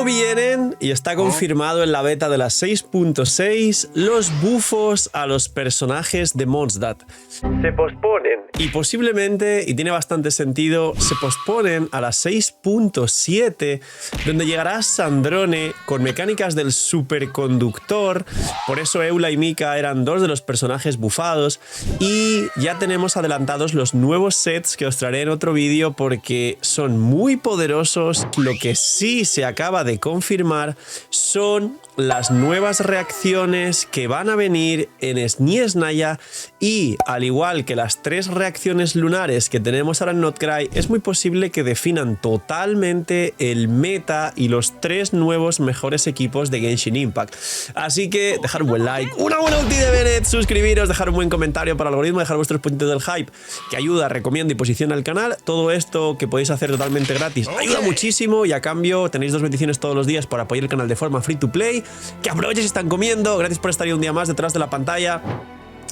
Luego vienen, y está confirmado en la beta de la 6.6, los bufos a los personajes de Mondstadt. Se posponen, y posiblemente, y tiene bastante sentido, se posponen a la 6.7, donde llegará Sandrone con mecánicas del superconductor. Por eso Eula y Mika eran dos de los personajes bufados, y ya tenemos adelantados los nuevos sets que os traeré en otro vídeo porque son muy poderosos. Lo que sí se acaba de confirmar son las nuevas reacciones que van a venir en Sniesnaya, y al igual que las 3 reacciones lunares que tenemos ahora en Notcry, es muy posible que definan totalmente el meta y los 3 nuevos mejores equipos de Genshin Impact. Así que dejar un buen like, una buena ulti de Bennett, suscribiros, dejar un buen comentario para el algoritmo, dejar vuestros puntos del hype que ayuda, recomienda y posiciona el canal. Todo esto que podéis hacer totalmente gratis ayuda muchísimo, y a cambio tenéis 2 bendiciones todos los días por apoyar el canal de forma free to play. Que aprovechen si están comiendo. Gracias por estar ahí un día más detrás de la pantalla.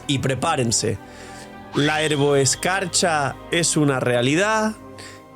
Y prepárense. La herboescarcha es una realidad.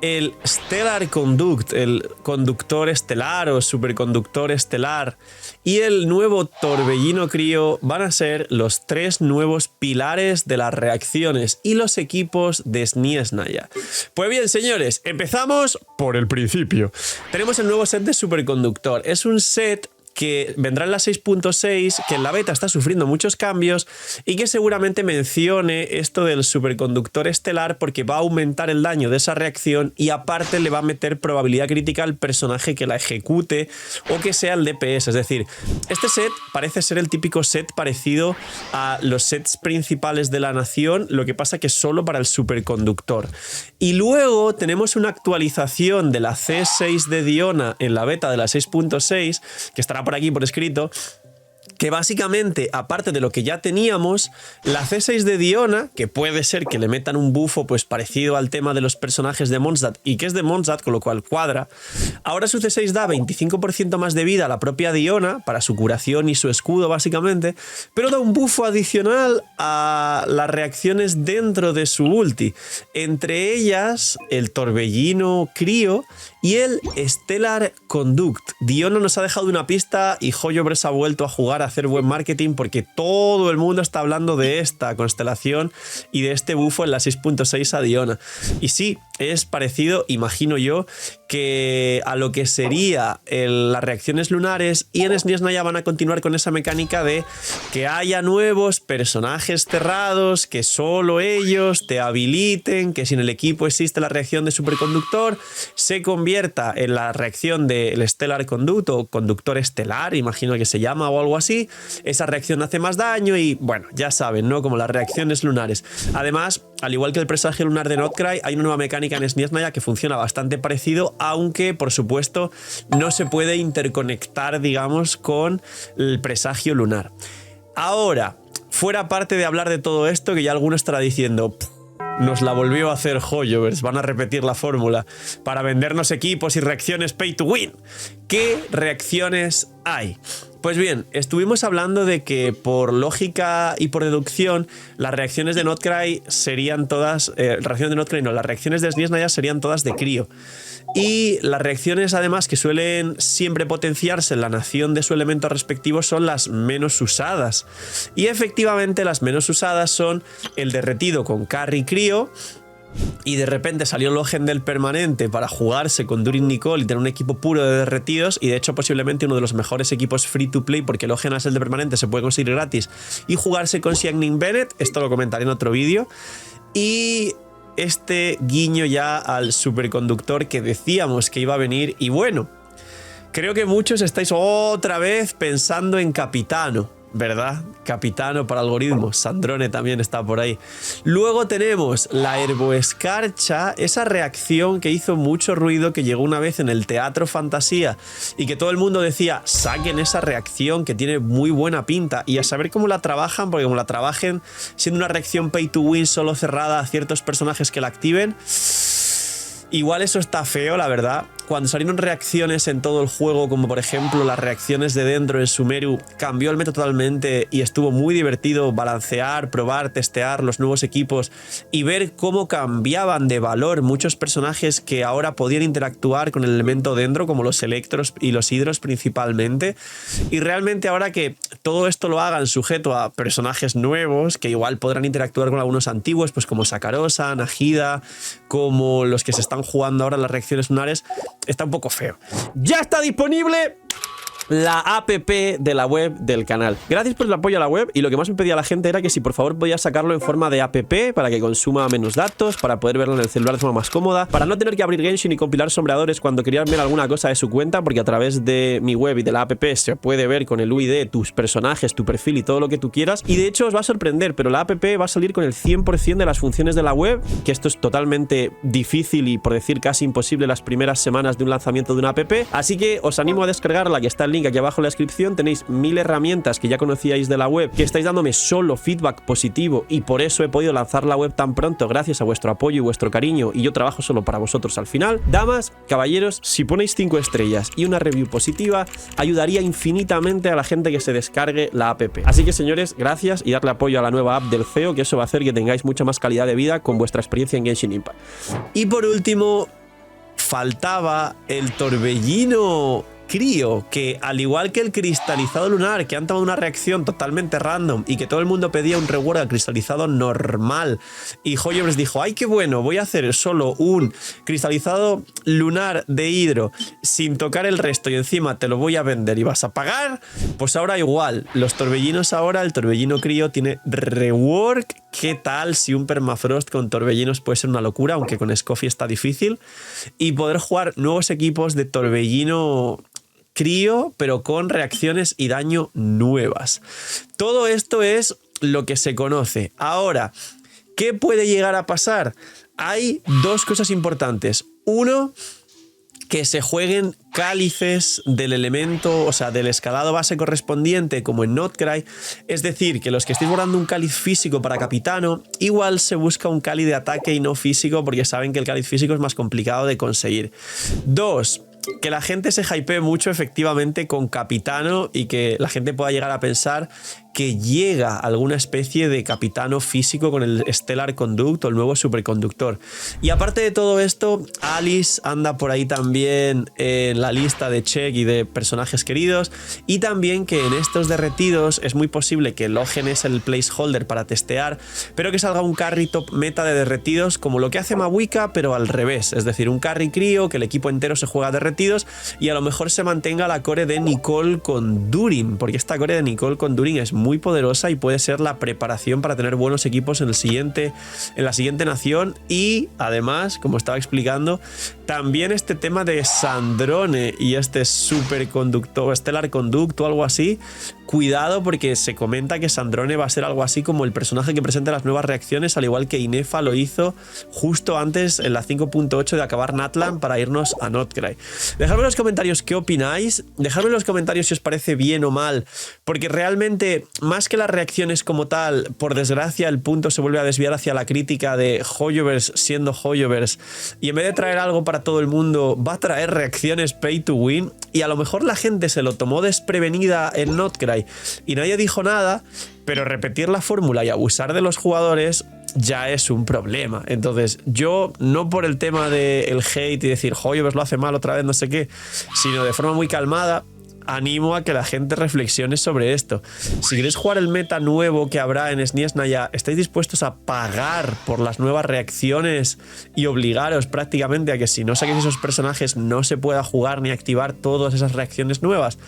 El Stellar Conduct, el conductor estelar o superconductor estelar, y el nuevo Torbellino Crío van a ser los 3 nuevos pilares de las reacciones y los equipos de Sniesnaya. Pues bien, señores, empezamos por el principio. Tenemos el nuevo set de superconductor. Es un set que vendrá en la 6.6, que en la beta está sufriendo muchos cambios y que seguramente mencione esto del superconductor estelar porque va a aumentar el daño de esa reacción y aparte le va a meter probabilidad crítica al personaje que la ejecute o que sea el DPS. Es decir, este set parece ser el típico set parecido a los sets principales de la nación, lo que pasa que solo para el superconductor. Y luego tenemos una actualización de la C6 de Diona en la beta de la 6.6, que estará por aquí por escrito, que básicamente, aparte de lo que ya teníamos, la C6 de Diona, que puede ser que le metan un bufo pues parecido al tema de los personajes de Mondstadt, y que es de Mondstadt, con lo cual cuadra, ahora su C6 da 25% más de vida a la propia Diona, para su curación y su escudo básicamente, pero da un bufo adicional a las reacciones dentro de su ulti, entre ellas el Torbellino Crío y el Stellar Conduct. Diona nos ha dejado una pista y Hoyoverse ha vuelto a jugar a hacer buen marketing porque todo el mundo está hablando de esta constelación y de este bufo en la 6.6 a Diona. Y sí, es parecido, imagino yo, que a lo que sería las reacciones lunares, y en Sniesnaya van a continuar con esa mecánica de que haya nuevos personajes cerrados, que solo ellos te habiliten, que si en el equipo existe la reacción de superconductor, se convierta en la reacción del Stellar Conduct o conductor estelar, imagino que se llama o algo así. Esa reacción hace más daño y, bueno, ya saben, ¿no? Como las reacciones lunares. Además, al igual que el presagio lunar de Notcry, hay una nueva mecánica en Sniesnaya que funciona bastante parecido, aunque, por supuesto, no se puede interconectar, digamos, con el presagio lunar. Ahora, fuera parte de hablar de todo esto, que ya alguno estará diciendo: nos la volvió a hacer Hoyoverse, van a repetir la fórmula para vendernos equipos y reacciones pay to win. ¿Qué reacciones hay? Pues bien, estuvimos hablando de que por lógica y por deducción las reacciones de Notcry serían todas... las reacciones de Sniesnaya serían todas de crío. Y las reacciones además que suelen siempre potenciarse en la nación de su elemento respectivo son las menos usadas. Y efectivamente las menos usadas son el derretido con Carry Crío, y de repente salió Logen del permanente para jugarse con Durin Nicole y tener un equipo puro de derretidos, y de hecho posiblemente uno de los mejores equipos free to play porque Logen al ser de permanente se puede conseguir gratis, y jugarse con Xiangning Bennett, esto lo comentaré en otro vídeo. Y este guiño ya al superconductor que decíamos que iba a venir, y bueno, creo que muchos estáis otra vez pensando en Capitano, ¿verdad? Capitano para algoritmos. Sandrone también está por ahí. Luego tenemos la herboescarcha, esa reacción que hizo mucho ruido, que llegó una vez en el Teatro Fantasía y que todo el mundo decía: saquen esa reacción que tiene muy buena pinta, y a saber cómo la trabajan, porque como la trabajen siendo una reacción pay to win solo cerrada a ciertos personajes que la activen, igual eso está feo, la verdad. cuando salieron reacciones en todo el juego, como por ejemplo las reacciones de Dendro en Sumeru, cambió el meta totalmente y estuvo muy divertido balancear, probar, testear los nuevos equipos y ver cómo cambiaban de valor muchos personajes que ahora podían interactuar con el elemento Dendro, como los Electros y los Hidros principalmente. Y realmente ahora que todo esto lo hagan sujeto a personajes nuevos, que igual podrán interactuar con algunos antiguos, pues como Sakarosa, Najida, como los que se están jugando ahora en las reacciones lunares, está un poco feo. ¡Ya está disponible la app de la web del canal! Gracias por el apoyo a la web, y lo que más me pedía la gente era que si por favor podía sacarlo en forma de app para que consuma menos datos, para poder verlo en el celular de forma más cómoda, para no tener que abrir Genshin y compilar sombreadores cuando querían ver alguna cosa de su cuenta, porque a través de mi web y de la app se puede ver con el UID tus personajes, tu perfil y todo lo que tú quieras. Y de hecho os va a sorprender, pero la app va a salir con el 100% de las funciones de la web, que esto es totalmente difícil y por decir casi imposible las primeras semanas de un lanzamiento de una app, así que os animo a descargarla, que está el link aquí abajo en la descripción. Tenéis 1000 herramientas que ya conocíais de la web, que estáis dándome solo feedback positivo, y por eso he podido lanzar la web tan pronto, gracias a vuestro apoyo y vuestro cariño, y yo trabajo solo para vosotros al final. Damas, caballeros, si ponéis 5 estrellas y una review positiva, ayudaría infinitamente a la gente que se descargue la app. Así que señores, gracias, y darle apoyo a la nueva app del CEO, que eso va a hacer que tengáis mucha más calidad de vida con vuestra experiencia en Genshin Impact. Y por último, faltaba el Torbellino Crío, que al igual que el cristalizado lunar, que han tomado una reacción totalmente random y que todo el mundo pedía un reward al cristalizado normal, y Hoyoverse dijo: ¡ay, qué bueno! Voy a hacer solo un cristalizado lunar de hidro sin tocar el resto, y encima te lo voy a vender y vas a pagar. Pues ahora igual, los torbellinos ahora, el Torbellino Crío tiene rework. ¿Qué tal si un permafrost con torbellinos puede ser una locura? Aunque con Scoffy está difícil. Y poder jugar nuevos equipos de Torbellino Crío, pero con reacciones y daño nuevas. Todo esto es lo que se conoce. Ahora, ¿qué puede llegar a pasar? Hay dos cosas importantes. Uno, que se jueguen cálices del elemento, o sea, del escalado base correspondiente, como en Notcry. Es decir, que los que estéis guardando un cáliz físico para capitano, igual se busca un cáliz de ataque y no físico, porque saben que el cáliz físico es más complicado de conseguir. Dos, que la gente se hypee mucho efectivamente con capitano, y que la gente pueda llegar a pensar que llega alguna especie de capitano físico con el Stellar Conduct o el nuevo superconductor. Y aparte de todo esto, Alice anda por ahí también en la lista de check y de personajes queridos, y también que en estos derretidos es muy posible que Logen es el placeholder para testear, pero que salga un carry top meta de derretidos, como lo que hace Mawika, pero al revés, es decir, un carry crío, que el equipo entero se juega derretidos, y a lo mejor se mantenga la core de Nicole con Durin, porque esta core de Nicole con Durin es muy poderosa y puede ser la preparación para tener buenos equipos en la siguiente nación. Y además, como estaba explicando, también este tema de Sandrone y este superconductor, Stellar Conduct o algo así, cuidado, porque se comenta que Sandrone va a ser algo así como el personaje que presenta las nuevas reacciones, al igual que Inefa lo hizo justo antes en la 5.8 de acabar Natlan para irnos a Notcry. Dejadme en los comentarios qué opináis, dejadme en los comentarios si os parece bien o mal, porque realmente, más que las reacciones como tal, por desgracia el punto se vuelve a desviar hacia la crítica de Hoyoverse siendo Hoyoverse, y en vez de traer algo para todo el mundo, va a traer reacciones pay to win, y a lo mejor la gente se lo tomó desprevenida en Notcry y nadie dijo nada, pero repetir la fórmula y abusar de los jugadores ya es un problema. Entonces yo, no por el tema del hate y decir Hoyoverse lo hace mal otra vez, no sé qué, sino de forma muy calmada, animo a que la gente reflexione sobre esto. Si queréis jugar el meta nuevo que habrá en SNES Naya, ¿estáis dispuestos a pagar por las nuevas reacciones y obligaros prácticamente a que si no saquéis esos personajes no se pueda jugar ni activar todas esas reacciones nuevas?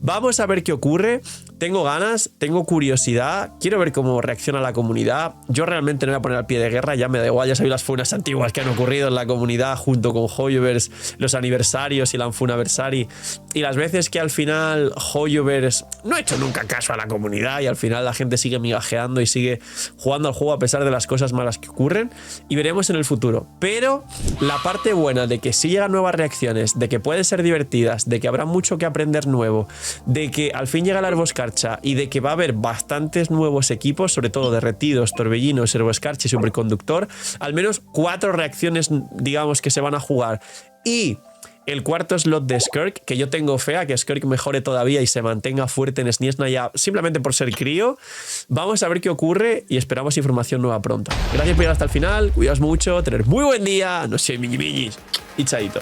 Vamos a ver qué ocurre. Tengo ganas, tengo curiosidad, quiero ver cómo reacciona la comunidad. Yo realmente no voy a poner al pie de guerra, ya me da igual, ya sabéis las funas antiguas que han ocurrido en la comunidad junto con Hoyoverse, los aniversarios y la Anfunaversari, y las veces que al final Hoyoverse no ha hecho nunca caso a la comunidad y al final la gente sigue migajeando y sigue jugando al juego a pesar de las cosas malas que ocurren, y veremos en el futuro. Pero la parte buena de que sí llegan nuevas reacciones, de que pueden ser divertidas, de que habrá mucho que aprender nuevo, de que al fin llega la Herboscarcha y de que va a haber bastantes nuevos equipos, sobre todo derretidos, torbellinos, Herboscarcha y superconductor, al menos 4 reacciones digamos que se van a jugar, y el cuarto slot de Skirk, que yo tengo fe a que Skirk mejore todavía y se mantenga fuerte en Sniesna ya simplemente por ser crío. Vamos a ver qué ocurre y esperamos información nueva pronto. Gracias por llegar hasta el final, cuidaos mucho, tener muy buen día, no sé, miñi y chaito.